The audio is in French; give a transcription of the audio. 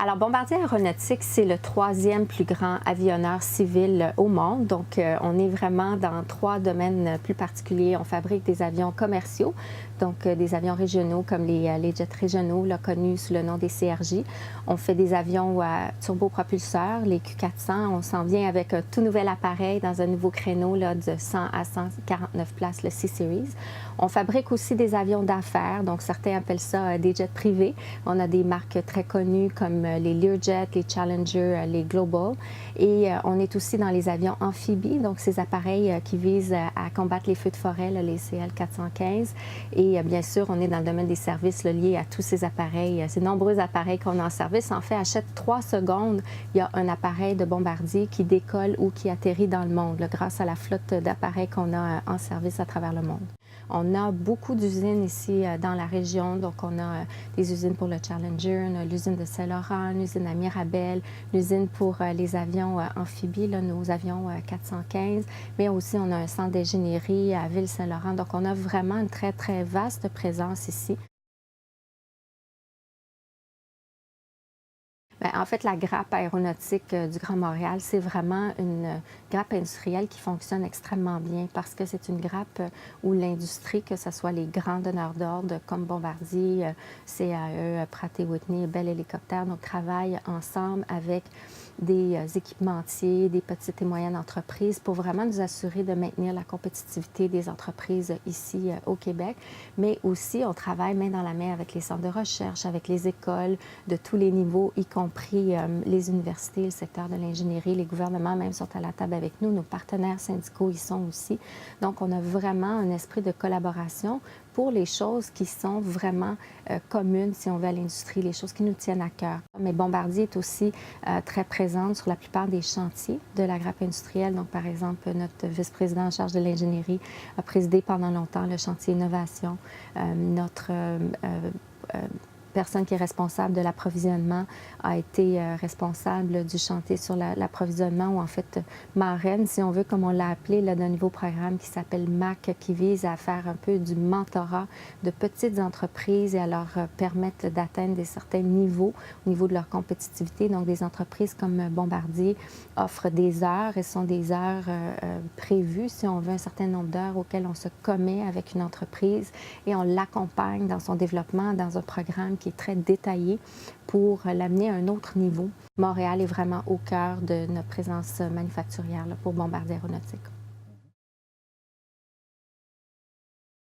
Alors, Bombardier Aéronautique, c'est le troisième plus grand avionneur civil au monde. Donc, on est vraiment dans trois domaines plus particuliers. On fabrique des avions commerciaux, donc des avions régionaux comme les jets régionaux, là, connus sous le nom des CRJ. On fait des avions à turbopropulseurs, les Q400. On s'en vient avec un tout nouvel appareil dans un nouveau créneau là, de 100 à 149 places, le C-Series. On fabrique aussi des avions d'affaires, donc certains appellent ça des jets privés. On a des marques très connues comme les Learjet, les Challenger, les Global. Et on est aussi dans les avions amphibies, donc ces appareils qui visent à combattre les feux de forêt, là, les CL-415. Et bien sûr, on est dans le domaine des services là, liés à tous ces appareils, ces nombreux appareils qu'on a en service. En fait, à chaque 3 secondes, il y a un appareil de Bombardier qui décolle ou qui atterrit dans le monde, là, grâce à la flotte d'appareils qu'on a en service à travers le monde. On a beaucoup d'usines ici dans la région, donc on a des usines pour le Challenger, on a l'usine de Saint-Laurent, l'usine à Mirabel, l'usine pour les avions amphibies, là, nos avions 415, mais aussi on a un centre d'ingénierie à Ville-Saint-Laurent, donc on a vraiment une très, très vaste présence ici. Bien, en fait, la grappe aéronautique du Grand Montréal, c'est vraiment une grappe industrielle qui fonctionne extrêmement bien parce que c'est une grappe où l'industrie, que ce soit les grands donneurs d'ordre comme Bombardier, CAE, Pratt & Whitney, Bell Hélicoptère, donc travaillent ensemble avec des équipementiers, des petites et moyennes entreprises pour vraiment nous assurer de maintenir la compétitivité des entreprises ici au Québec. Mais aussi, on travaille main dans la main avec les centres de recherche, avec les écoles de tous les niveaux, y compris les universités, le secteur de l'ingénierie, les gouvernements même sont à la table avec nous, nos partenaires syndicaux y sont aussi. Donc, on a vraiment un esprit de collaboration pour les choses qui sont vraiment communes, si on veut, à l'industrie, les choses qui nous tiennent à cœur. Mais Bombardier est aussi très présente sur la plupart des chantiers de la grappe industrielle. Donc, par exemple, notre vice-président en charge de l'ingénierie a présidé pendant longtemps le chantier innovation. Notre personne qui est responsable de l'approvisionnement a été responsable du chantier sur l'approvisionnement, ou en fait marraine, si on veut, comme on l'a appelé, d'un nouveau programme qui s'appelle MAC, qui vise à faire un peu du mentorat de petites entreprises et à leur permettre d'atteindre des certains niveaux au niveau de leur compétitivité. Donc, des entreprises comme Bombardier offrent des heures, et ce sont des heures prévues, si on veut, un certain nombre d'heures auxquelles on se commet avec une entreprise et on l'accompagne dans son développement dans un programme qui est très détaillé pour l'amener à un autre niveau. Montréal est vraiment au cœur de notre présence manufacturière là, pour Bombardier Aéronautique.